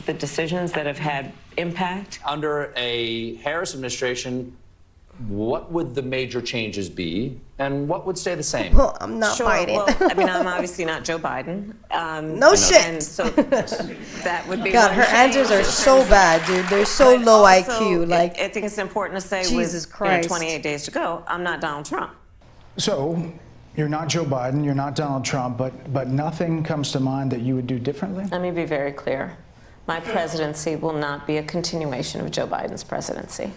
the decisions that have had impact. Under a Harris administration, what would the major changes be, and what would stay the same? Well, I'm not Biden. Well, I mean, I'm obviously not Joe Biden. No shit. And so that would be. God, her answers are so bad, dude. They're so low IQ. Like, I think it's important to say, Jesus with Christ. 28 days to go, I'm not Donald Trump. So, you're not Joe Biden, you're not Donald Trump, but nothing comes to mind that you would do differently? Let me be very clear. My presidency will not be a continuation of Joe Biden's presidency.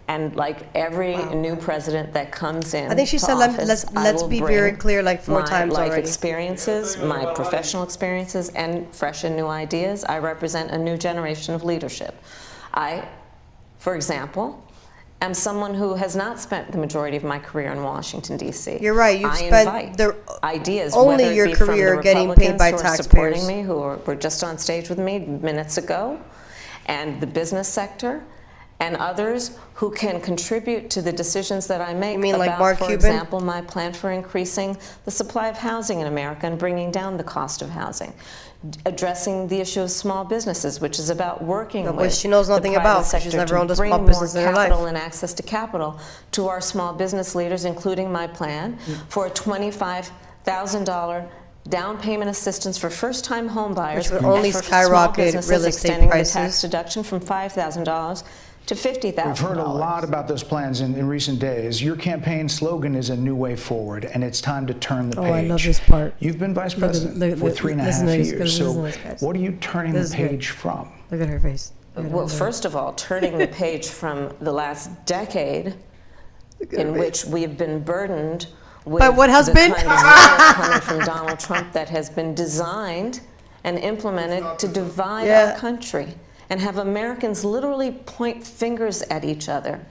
And like every new president that comes in, I think she said, let's be very clear, like 4 times my life already. Experiences, my professional experiences, and fresh and new ideas. I represent a new generation of leadership. I, for example, am someone who has not spent the majority of my career in Washington, D.C. You're right. You've spent ideas, only your career getting paid by taxpayers. Supporting me, who were just on stage with me minutes ago, and the business sector, and others who can contribute to the decisions that I make. You mean about, like Mark for Cuban? example, my plan for increasing the supply of housing in America and bringing down the cost of housing. Addressing the issue of small businesses, which is about working with she knows nothing the private about, sector she's never owned a to bring small more business in her life. capital and access to capital to our small business leaders, including my plan for a $25,000 down payment assistance for first-time home buyers, which would only skyrocket real estate extending prices. the tax deduction from $5,000 to $50,000. We've heard a lot about those plans in recent days. Your campaign slogan is a new way forward, and it's time to turn the page. Oh, I love this part. You've been vice president for 3.5 years. So what are you turning the page from? Look at her face. Well, first of all, turning the page from the last decade in which we have been burdened with but what has the been kind of rhetoric coming from Donald Trump that has been designed and implemented to divide our country and have Americans literally point fingers at each other.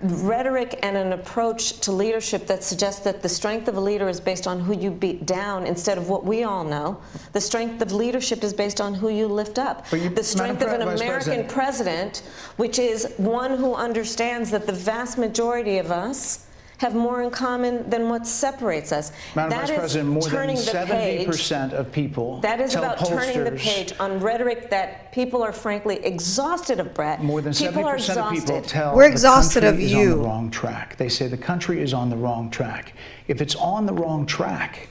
Rhetoric and an approach to leadership that suggests that the strength of a leader is based on who you beat down instead of what we all know. The strength of leadership is based on who you lift up. The strength of an American president, which is one who understands that the vast majority of us have more in common than what separates us. Madam Vice President, more than 70% of people that is tell about turning the page on rhetoric that people are frankly exhausted of, Brett. More than 70% of people tell we're exhausted the country of is you. on the wrong track. They say the country is on the wrong track. If it's on the wrong track,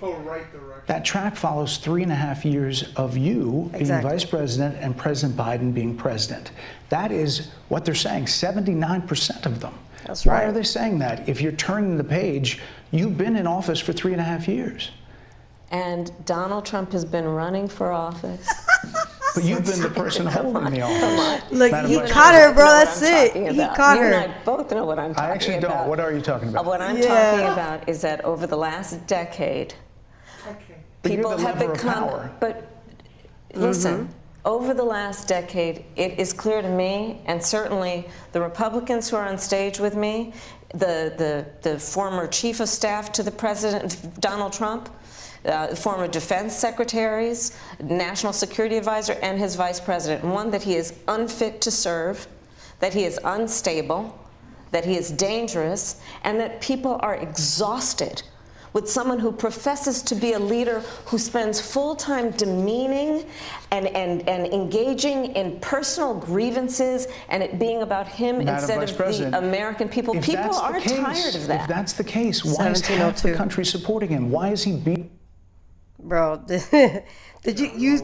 that track follows 3.5 years of you being vice president and President Biden being president. That is what they're saying, 79% of them. That's Why right. are they saying that? If you're turning the page, you've been in office for 3.5 years. And Donald Trump has been running for office. But you've been the person holding the office. Look, Madam he Vice caught her, bro. President. That's it. He caught You her. and I both know what I'm talking about. I actually don't. What are you talking about? What I'm talking about is that over the last decade, people have become. But listen, over the last decade, it is clear to me, and certainly the Republicans who are on stage with me, the former chief of staff to the president, Donald Trump, former defense secretaries, national security advisor, and his vice president. One, that he is unfit to serve, that he is unstable, that he is dangerous, and that people are exhausted with someone who professes to be a leader who spends full time demeaning and engaging in personal grievances and it being about him instead of the American people. People are tired of that. If that's the case, why is half the country supporting him? Why is he being... Bro, did you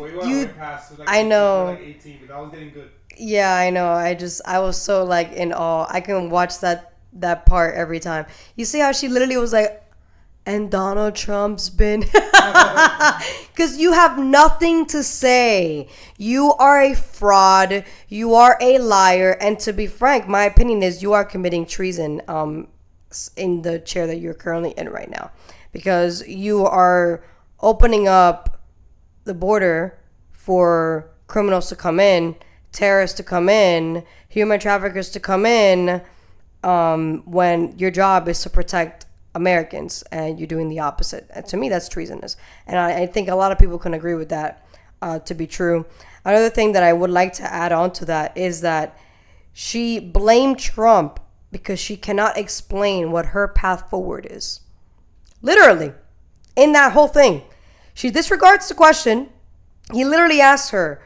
I know. Like 18, but I was getting good. Yeah, I know. I was so like in awe. I can watch that part every time. You see how she literally was like, and Donald Trump's been... Because you have nothing to say. You are a fraud. You are a liar. And to be frank, my opinion is you are committing treason in the chair that you're currently in right now. Because you are opening up the border for criminals to come in, terrorists to come in, human traffickers to come in, when your job is to protect Americans and you're doing the opposite. And to me, that's treasonous. And I think a lot of people can agree with that to be true. Another thing that I would like to add on to that is that she blamed Trump because she cannot explain what her path forward is. Literally, in that whole thing. She disregards the question. He literally asked her,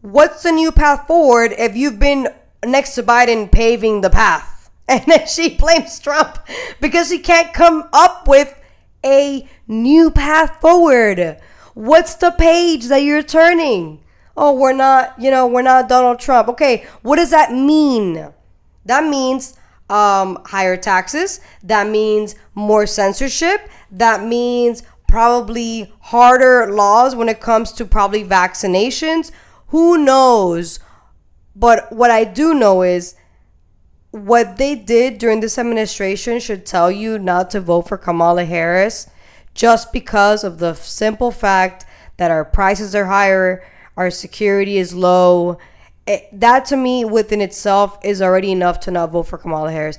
what's the new path forward if you've been next to Biden paving the path? And then she blames Trump because he can't come up with a new path forward. What's the page that you're turning? Oh, we're not Donald Trump. Okay, what does that mean? That means higher taxes. That means more censorship. That means probably harder laws when it comes to probably vaccinations. Who knows? But what I do know is what they did during this administration should tell you not to vote for Kamala Harris just because of the simple fact that our prices are higher, our security is low. That to me within itself is already enough to not vote for Kamala Harris.